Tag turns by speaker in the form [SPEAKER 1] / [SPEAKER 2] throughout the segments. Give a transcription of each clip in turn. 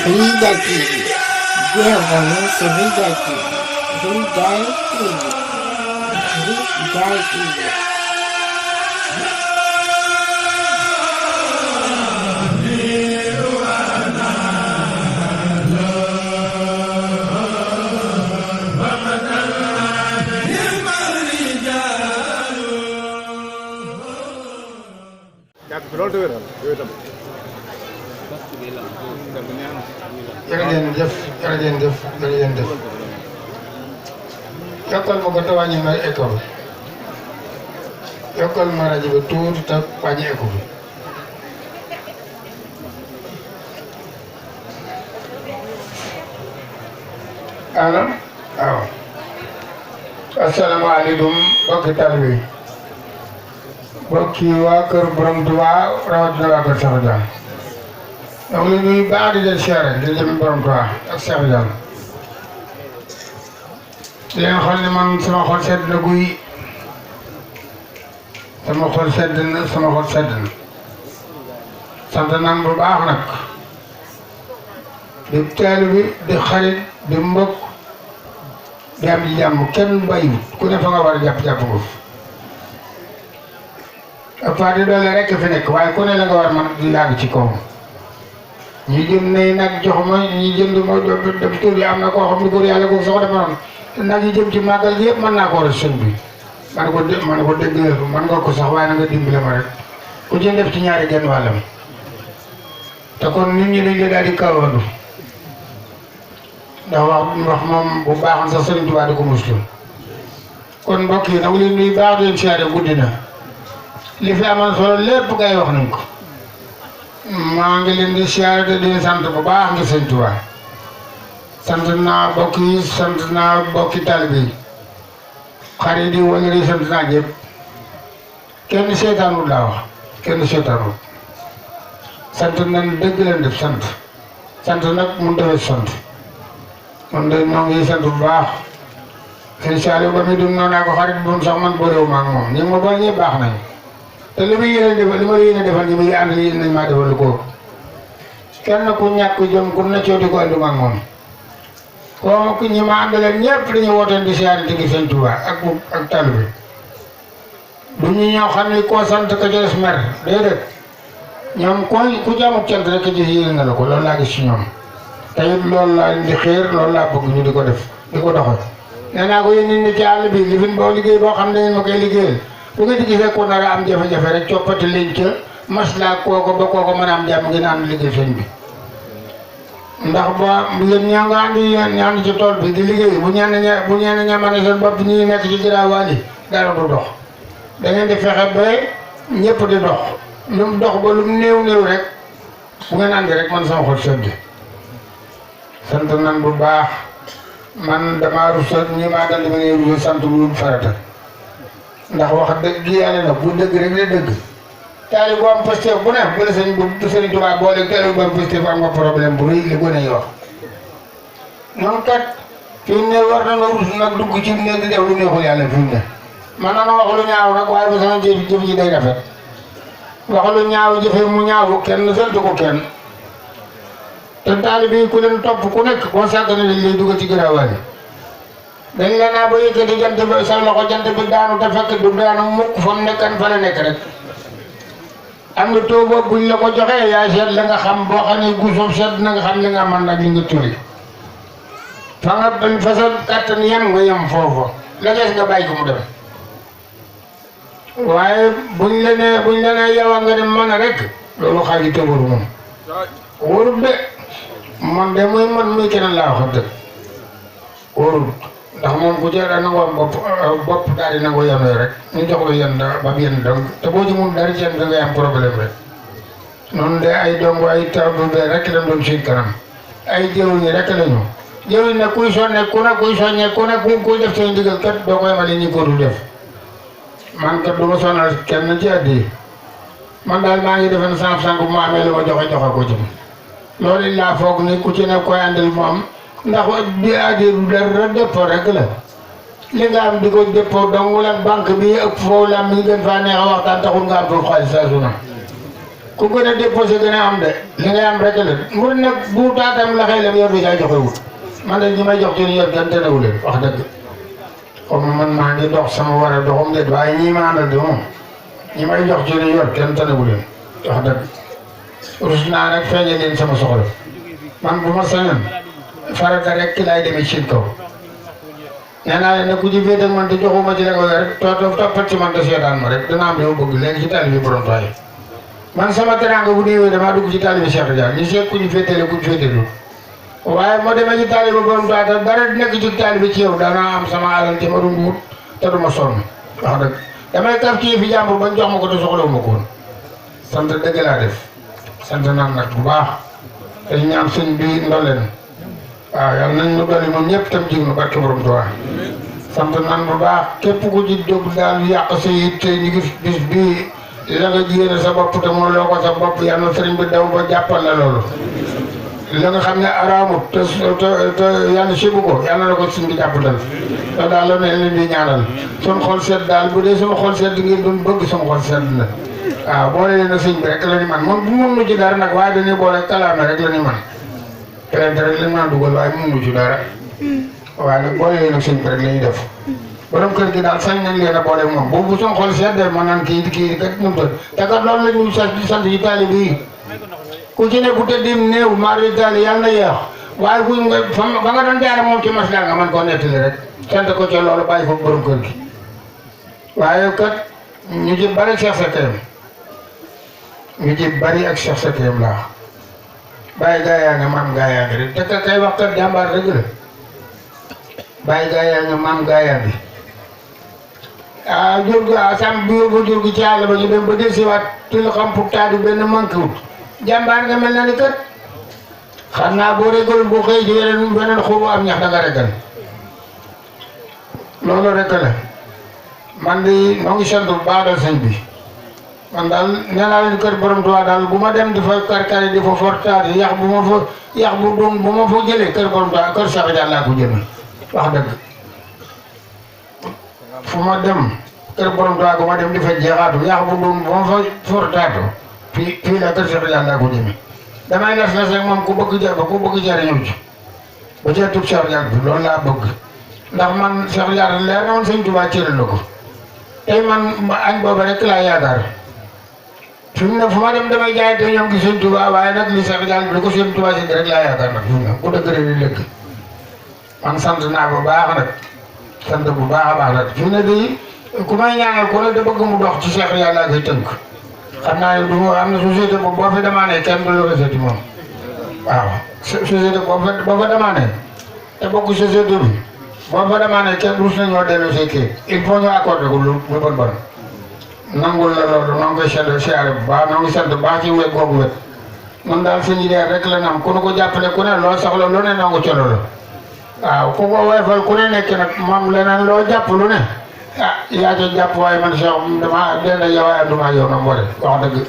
[SPEAKER 1] Ridal TV. Bienvenue sur Ridal TV. Ridal TV. Ridal TV.
[SPEAKER 2] jërëjëf yokkal ma ko te wàññi ma écho bi yokkal ma rajo bi tuuti te wàññi écho bi allo waaw asalaamaaleykum mbokki taalibe yi mbokki waa kër borom Tuubaa rawatina waa kër Cheikh Diagne donc li ñuy baax di leen siyaare di jëm borom Tuubaa ak Cheikh Diagne di leen xool ni man sama xol sedd na guy sama xol sedd na sant nan bu baax nag di taalibe di xarit di mbokk di am ci jàmm kenn bàyyiwut ku ne fa nga war a jàpp ko ak fa di doole rekk fi nekk waaye ku ne la nga war man di yàgg ci kaw ñi jëm ne nag jox ma ñi jënd ma dem tur yi am na koo xam ne góor yàlla ko soxla ma noonu nag yi jëm ci màggal gi yëpp mën naa ko war a sëñ bi man ko dégg man nga ko sax waaye na nga dimbale ma rek ku ci def ci ñaari genn wàllam te kon nit ñi dañ la daal di kawandu ndax wax moom bu baaxoon sax Sëriñ Tuubaa di ko muslu kon mbokk yi nag leen nuy baax leen siyaare guddi na li fi amoon solo lépp ngay wax nañ ko maa ngi leen di siyaare te di sant bu baax ngir Sëriñ Tuubaa sant naa bokk yi sant naa bokki taalibe yi xarit yi wala yi sant naa ñëpp kenn seetaanul laa wax kenn seetaanul sant nañ dëgg leen def sant nag mun defee sant man de ñoo ngi sant bu baax sëñ Saliou ba muy dund noonu naa ko xarit bu sax man boolewu ma ak moom ñi ma boole ñëpp baax nañ te li ma yéene defal ñi muy ànd yéen nañ maa defal lu ko kenn ku ñàkk jom ku neccoo di ko andi ma ak moom kooku ñi ma àndaleen ñëpp dañu wooteen di siyaare di sëñ Tuubaa ak taalibe bi du ñu ñëw xam ni koo sant ka jëles mer déedéet ñoom ku jaamut cant rek ka jël yéene na la ko loolu laa gis ci ñoom te it loolu laa indi xiir loolu laa bëgg ñu di ko def di ko doxal nee naa ko yéen nit ñi ci àll bi li fin boo liggéey boo xam ne ngeen ma koy liggéeyal bu nga di gisee ko nar a am jafe-jafe rek coppati leen ca maslaa kooko ba kooko mën a am jàmm ngeen ànd liggéey sëñ bi ndax ba yéen ñaa nga ànd ci tool bi di liggéey bu ñenn ña mën a seen bopp ñi nekk ci giraawaal yi dara du dox da ngeen di fexe ba ñëpp di dox lu mu dox ba lu mu néew rek bu ngeen àndi rek man sama xol sedd sant nan bu baax man damaa rusat ñi maa dal dama ne rusat sant lu farata ndax wax dëgg yàlla nag bu dëgg rek la dëgg taali bu am Pastef bu ne bu la Sëriñ Tuubaa boole taali bu am Pastef am nga problème bu rëy li gën a wax noonu kat fi mu ne war na nga rus nag dugg ci ne di def lu neexul yàlla fi mu ne man na wax lu ñaaw nag waaye ba sama jëf ji day rafet wax lu ñaaw jëfe mu ñaaw kenn sant ko kenn te taalibe yi ku leen topp ku nekk boo sàggane dañ lay dugal ci gëraawaal yi dañ la naa ba yëkkati jant bi sa loxo jant bi daanu te fekk du daanu mukk fa mu nekkan fa la nekk rek am nga taux boobu buñ la ko joxee yaa seet la nga xam boo xam ne guusoof seet na nga xam li nga mën nag li nga turi fa nga fa sa kàttan yem nga yem foofu la des nga bàyyi ko mu dem waaye buñ la nee yow nga dem mën a rek loolu xaaj yi te wóoru moom wóorul de man de muy keneen laa wax dëgg wóorul ndax moom ku jël nangoo am bopp daal di nangoo yenn rek ñu jox la yenn ba mu yenn donc te boo ci mun dara ci yenn da ngay am problème rek noonu de ay dongo ay tabu be rek lañ doon suñ kanam ay jëwriñ ñi rek lañu jëwriñ ne kuy sonne ku ne kuy soññe ku ne kuy def seen ndigal kat doo ko yemale ñi ko dul def man kat du ma sonal kenn ci addi man daal maa ngi defen sànq bu ma amee lu ma joxe ko ci loolu laa foog ni ku ci ne koy àndal mu am ndax bi addiru dara dépôt rek la li nga am di ko dépôt donc la banque bi ëpp foofu la mi gën faa neex a waxtaan taxul nga am foofu xaalis saa su na ku gën a déposé gën a am de li ngay am rek la murid nag bu taatam la xëy la yor bi saa joxe wut man de ñi may jox ci yor kenn tenewu leen wax dëgg comme man maa ngi dox sama war a doxam de waaye ñii ma àndal de moom ñi may jox ci yor kenn tenewu leen wax dëgg rus naa nag feeñe leen sama soxla man bu ma sañoon farata rek ki laay demee ci kaw nee naa leen ne ku ci féete ak man te joxuma ci rek rek toppal ci man te seetaan ma rek dana am li ma bëgg léegi ci taalibe bi borom Tuubaa man sama teraanga bu néewee damaa dugg ci taalibe Cheikh Tidiane ñu seet ku ñu féetale ku ñu féetelu waaye moo demee ci taalibe borom Tuubaa te dara nekk ci taalibe ci yow danaa am sama alal te ma dund wut te du ma sonn wax dëgg damay kaf ci fi jàmbur bañ jox ma ko te soxlawu ma ko woon sant dëgg laa def sant naan nag bu baax te ñaan sëñ bi ndoleen waaw yàlla nañ ñu dolli moom ñëpp tam jiw na barke borom Tuubaa sant nan bu baax képp ku ci jóg daal yàq sa yitte ñu ngi bis bii la nga jiyéene sa bopp te moo loo ko sa bopp yàlla na sëriñ bi daw ba jàppal la loolu la nga xam ne araamut te yàlla sibu ko yàlla na ko sëriñ bi jàppandal te daal la ne leen di ñaanal suñ xol seet daal bu dee suñu xol seet ngeen doon bëgg suñu xol seet na waaw boole leen a sëñ bi rek la ñu man moom bu mënu ci dara nag waaye dañuy boole kalaame rek la ñu man plainte rek lañ mën a dugal waaye mënu ci dara waaye nag boole leen ak sëñ bi rek la ñuy def borom kër gi daal sañ nañ leen a boole moom bu suñ xol seddee ma naan kii kat nu mu tëdd te kat loolu la ñuy sant ci taalibe yi ku ci ne bu tëddim néew mari taali yàlla na yeex waaye ku nga ba nga doon jaare moom ci maslaa nga man koo nettali rek sant ko ca loolu bàyyi foofu borom kër gi waaye kat ñu ci bari Cheikh Seckayam ñu ci bari ak Cheikh Seckayam laa bàyyi gaa yaa nga maam gaa yaa ngi rek te kay wax kat jàmbaar dëgg la bàyyi gaa yaa nga maam gaa yaa ngi jur gi sam bi yóbbu jur gi ci àll ba ñu dem ba desiwaat til xam pour taadu benn manqué wut jàmbaar nga mel na ni kat xam naa boo régalul bu xëy ci beneen xubu am ñax da nga régal loolu rek la man di noo ngi sant bu baax dal sëñ bi man daal nee naa leen kër borom Tuubaa daal bu ma dem di fa karkari di fa fortaati yax bu ma fa jëlee kër borom Tuubaa kër Cheikh Tidiane laa ko jëmee wax dëgg fu ma dem kër borom Tuubaa bu ma dem di fa jeexaatu yax bu ma fa fortaatu fii la kër Cheikh Tidiane laa ko jëmee damay les rek moom ku bëgg jariñu ci ba cee tub Cheikh Tidiane bi loolu laa bëgg ndax man Cheikh Tidiane leer na man sëñ Tuubaa cëral na ko tey man añ booba rek laa yaakaar fi mu ne fu ma dem damay jaay te ñoom gi sëñ Tuubaa waaye nag li Cheikh Tidiane bi da ko sëñ Tuubaa si rek laa yaakaar nag fi mu ne bu dëgg rek di lëkk man sant naa bu baax nag sant bu baax a baax nag fi mu ne di ku may ñaanal ko ne da bëgg mu dox ci Cheikh Tidiane laa koy tënk xam naa ne du am na société boobu boo fi demandé kenn du la reseti moom waaw société boo fa demandé te bokk société bi boo fa demandé kenn rus nañoo dellu see kii il faut ñu accordé ko lu bon bon nangul la loolu noo ngi koy siyaare bu baax noo ngi sant bu baax ci wet googu wet man daal seen idée rek la nam ku nu ko jàppale ku ne loo soxla lu ne noo ngi colo la waaw ku ko woyfal ku ne nekk nag moom leneen loo jàpp lu ne yaa ca jàpp waaye man Cheikh dama denda yow waaye duma yow na mboole wax dëgg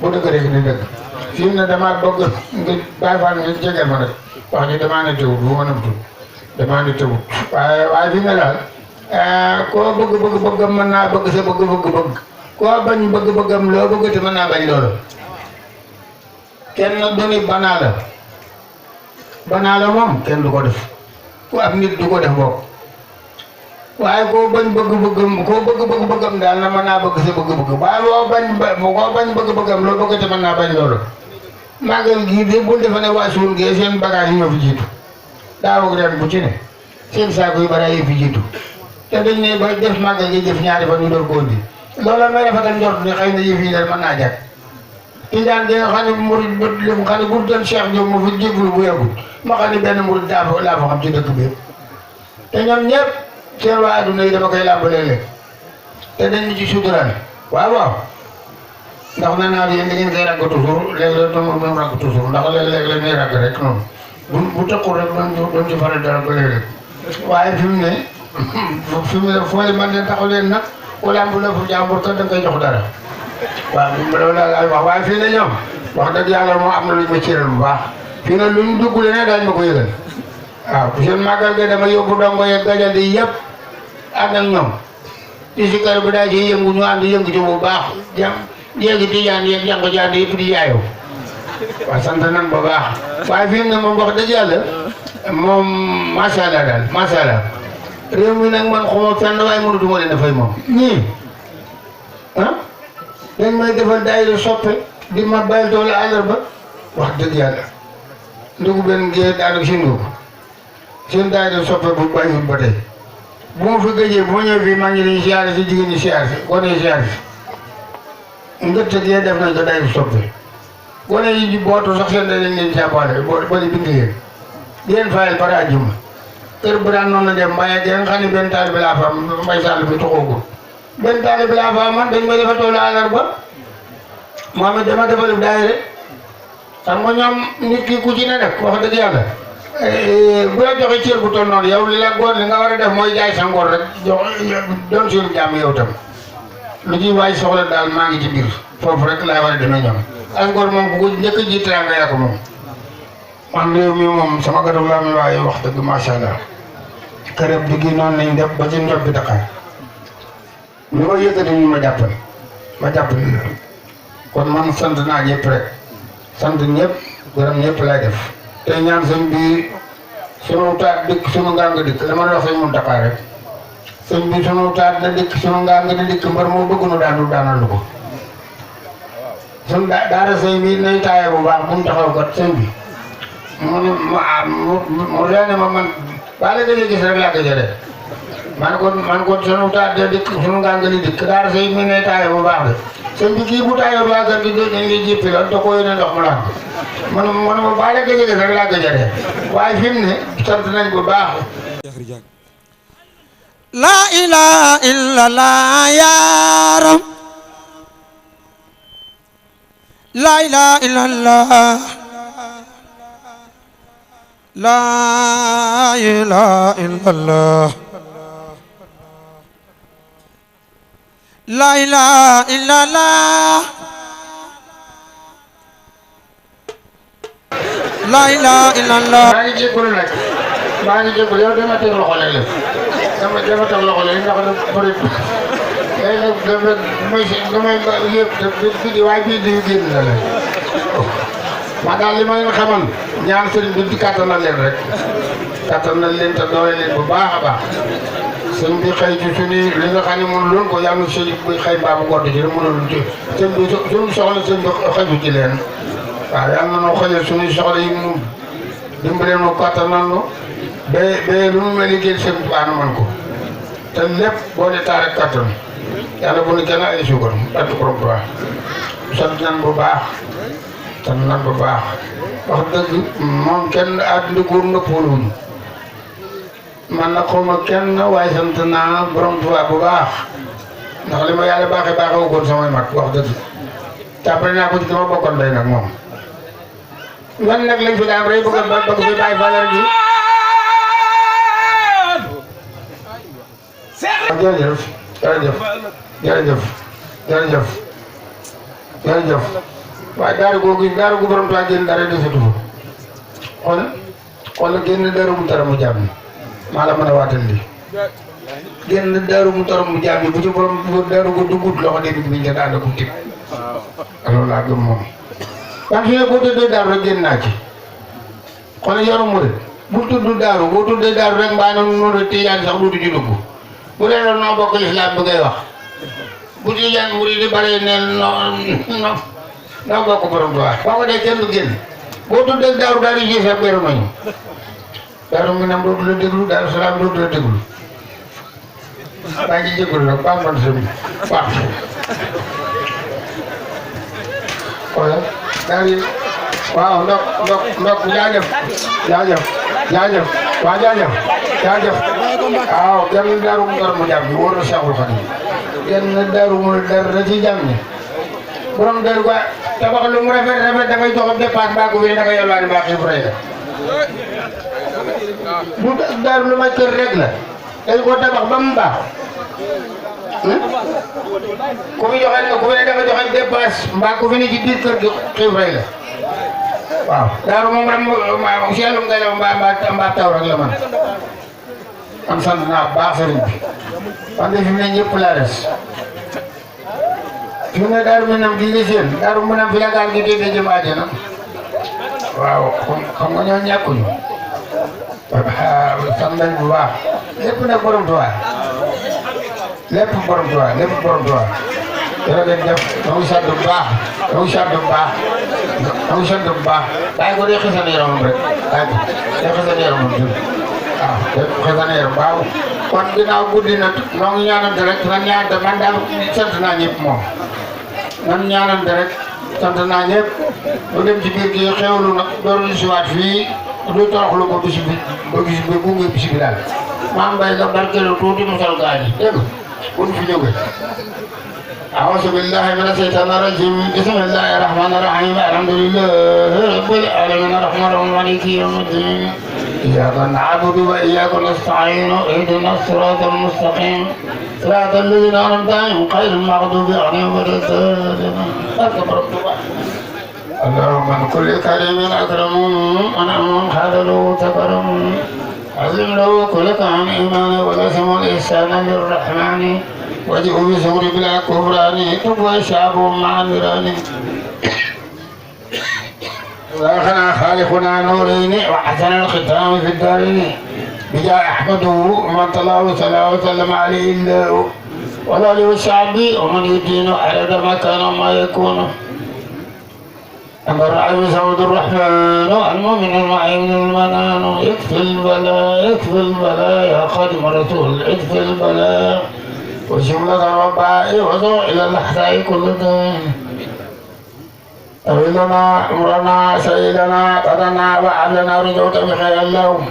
[SPEAKER 2] bu dëgg rek ni dëgg fii ne dama bëgg nga bàyyi faa nga jegeel ma nag wax ji damaa ne tewut bu ma nam tut damaa ne tewut waaye fi ne daal koo bëgg mën naa bëgg sa bëgg koo bañ bëgg-bëggam loo bëgg te mën naa bañ loolu kenn du ni banaa la moom kenn du ko def ku ab nit du ko def bokk waaye koo bañ bëgg-bëggam daal na mën naa bëgg sa bëgg-bëgg waaye koo bañ bëgg-bëggam loo bëgg te mën naa bañ loolu magal gii de bul defe ne waa suul gee seen bagage yi ñoo fi jiitu daaw ren bu ci ne seen saako yu bari yi fi jiitu te dañ ne ba def magal gi def ñaari fan ñu door ko indi loolu may rafetal njort ni xëy na yëf yi daal mën naa jag Tijaan gi nga xam ne murid bët li mu xam ne bu doon Cheikh Diop ma fa jéglu bu yàggul ma xam ne benn murid laa fa xam ci dëkk bi te ñoom ñëpp seen waa adduna yi dama koy làmb léeg-léeg te dañu ci suturaan waaw ndax nee naa yéen da ngeen koy ràgg toujours léeg-léeg dama doon ràgg toujours ndax léeg-léeg la ñuy ràgg rek noonu bu tëqul rek doon ci faral dara ba léeg-léeg waaye fi mu ne foo leen man leen taxaw leen nag ku làmb la fu jàmbur kat da nga koy jox dara waaw loolu laay wax waaye fii ne ñoom wax dëgg yàlla moom am na lu ñu ma cëral bu baax fii ne lu ñu dugg ne daañu ma ko yëgal waaw seen màggal gi dama yóbbu dongo yeeg gajal yi yëpp ànd ak ñoom ci si kër bi daa ci yëngu ñu ànd yëngu ci bu baax léegi tijaan yeeg jànko jaan yëpp di jaayoo waaw sant nan ba baax waaye fi mu ne moom wax dëgg yàlla moom macha allah daal macha allah réew mi nag man xamoo fenn waaye mënutuma leen dafay moom ñii ah dañ may defal daayira soppe di ma bàyyil toolu àllarba wax dëgg yàlla ndugu benn ngee daanaka seen ko seen daayira soppe bu bàyyiwul ba tey bu ma fi gëjee bu ma ñëwee fii maa ngi leen siyaare si jigéen ñi siyaare si gone yi siyaare si ngëtt gee def nañ ko daayira soppe gone yi di bootu sax seen dañ leen jàppale bali bind leen di leen fayal par àjjuma kër bu daan noonu la dem mbaye nga xam ne benn taalibe laa fa am mbay sàll bi toxoogul benn taalibe laa fa am man dañ may defal toolu àllarba moom it dama defal daayira xam nga ñoom nit ki ku ci ne nag wax dëgg yàlla bu la joxe cër bu toll noonu yow li la góor li nga war a def mooy jaay sa ngor rek jox doon suñu jàmm yow tam lu ci waay soxla daal maa ngi ci biir foofu rek laa war a demee ñoom as ngor moom bu ko njëkk a jiit nga yaa ko moom man réew mi moom sama gërëm laa mi waaye wax dëgg macha allah kërëb di gi noonu nañ def ba ci ndox bi Dakar lu ma yëkkati ñu ma jàppale kon man sant naa ñëpp rek sant ñëpp gërëm ñëpp lay def te ñaan sëñ bi sunu taat dikk sunu ngaa nga dikk dama wax sëñ mun Dakar rek sëñ bi sunu taat na dikk sunu ngaa nga di dikk mbar moo bëgg nu daanu daanal lu ko sunu daara sëñ bi nay taaye bu baax bu mu taxaw kat sëñ bi mu leene ma man baa la gëj a gis rek laa gëj a def man ko sunu taat de dikk sunu ngaa nga di dikk daara sëñ bi nay taaye bu baax de sëñ bi kii bu taayoo waa kër gi dañ ngi jéppi la da ko yónnee ndox mu laan man ma baa la gëj a gis rek laa gëj a def waaye fi mu ne sant nañ bu baax
[SPEAKER 3] la ilaha illallah yaram la ilaha illallah la ilaha illallah la ilaha illallah la ilaha illallah
[SPEAKER 2] maa ngi jégalu nag maa ngi jégalu yow dama teg loxo léeg-léeg dama teg loxo léeg ndax nag bëri léeg-léeg damay yëpp di waaye bii di génn na la maa daal li ma leen xamal ñaan sëriñ bi di kattanal leen rek kattanal leen te doole leen bu baax a baax sëñ bi xëy ci suñu li nga xam ne mënu loon ko yàlla sëñ bi xëy mbaamu godd ci rek mënul ci sëñ bi suñu soxla sëñ bi xëju ci leen waaw yàlla na noo xëyal suñuy soxla yi mu dimbaleen mu kattanal nu ba lu mu mel liggéey sëñ bi baax na man ko te lépp boo dee taal ak kattan yàlla bu nu kenn ay suukar at borom bu baax sant nan bu baax sant nan bu baax wax dëgg moom kenn àdduna góor nëppuluñ man nag xawma kenn waaye sant naa borom Tuubaa bu baax ndax li ma yàlla baaxee baaxee woon samay mag wax dëgg tàppale naa ko ci dama bokkoon day nag moom lan nag lañ fi daan rey bëgg fi bàyyi valeur gi jërëjëf jërëjëf jërëjëf jërëjëf jërëjëf waaye daaru gu borom Tuubaa génn dara desatu fa xool génn daaru mu tara mu jàmm maa la mën a waatal lii génn daaru mu tara mu jàmm bu ci borom daaru gu duggut loxo dégg bi ñu daal ko tib loolu laa gëm moom man fi ne boo tuddee daaru rek génn naa ci xool yoru mu rek bu tudd daaru boo tuddee daaru rek mbaa noonu tijaan sax duutu ci dugg bu dee loolu noo bokk lislaam bi ngay wax bu tijaan murid bare neen noo bokk borom Tuubaa boo ko dee kenn du génn boo tuddee daaru daal di gis rek beru nañu daaru mi nam dootu la déglu daaru salaam dootu la déglu maa ngi jégalu nag baax man sëñ baax xoolal daal di waaw ndok jaajëf waaw jaajëf waaw kenn daaru mu dara mu jàmm bi wóor na Seexul Xadiim kenn daaru mu dara ci jàmm ni borom daaru ko tabax lu mu rafet da ngay jox dépense mbaa ko fi da ngay yalwaani mbaa xiif rey la bu daaru lu may kër rek la dañ ko tabax ba mu baax ku fi joxe ku fi ne da nga joxe dépense mbaa ku fi ne ci biir kër gi xiif rey la waaw daaru moom ram seelum ngay la mbaa taw rek la man sant naa baax sëriñ bi wante fi mu ne ñëpp laa des fi ne Daaru Minam gi nga seen Daaru Minam fi la gaal gi tey jëm àjjana waaw xam nga ñoo ñàkkuñu sant nañ bu baax lépp nag borom Tuubaa lépp borom Tuubaa lépp borom Tuubaa yàlla ngeen def da ngay sant bu baax da ngay sant bu baax da ngay sant bu baax bàyyi ko day xesan yaramam rek bàyyi ko day xesan yaramam jëm waaw day xesan yaram waaw kon ginnaaw guddi na noo ngi ñaanante rek nan ñaanante man daal sant naa ñëpp moom nan ñaanante rek sant naa ñëpp lu dem ci biir gi xewlu nag door ñu siwaat fii lu toroxlu ko bisi bi ba gis ba gunge bisi bi daal maam Mbaye nga barkeelu tuuti musal gaañi dégg nga bu ñu fi jógee أعوذ بالله من الشيطان الرجيم بسم الله الرحمن الرحيم الحمد لله رب العالمين الرحمن الرحيم مالك يوم الدين إياك نعبد وإياك نستعين اهدنا الصراط المستقيم صراط الذين أنعمت عليهم غير المغضوب عليهم ولا الضالين اللهم من كل كريم أكرم أنعم خذله تكرم عظم له كل كان إيمان ولازم الإحسان للرحمن وجئوا بزور بلا كفران تقوى شعب مع النيران وآخنا خالقنا نورين وحسن الختام في الدارين بجاء أحمده ومن طلعه صلى الله وسلم عليه الله والآل والشعب ومن يدين على ما كان وما يكون أما الرحيم سعود الرحمن المؤمن المعين المنان يكفي البلاء يا خادم الرسول يكفي البلاء وجملة الرباء وضوء إلى الأحداء كل دين أولنا أمرنا سيدنا قدنا وعلنا رجوت بخير اللوم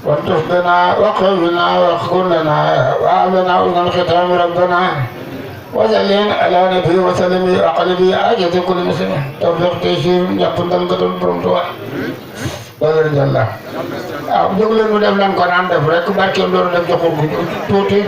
[SPEAKER 2] والتف بنا وقربنا واخكر لنا وعلنا أذن الختام ربنا وسلم على نبي وسلم وقلبي أجد كل مسلم توفيق تيسير يقتل دلقة برمتوا بغير الله أبدو لن ندف لن كنان دف رك باركي دور دف جخور توتي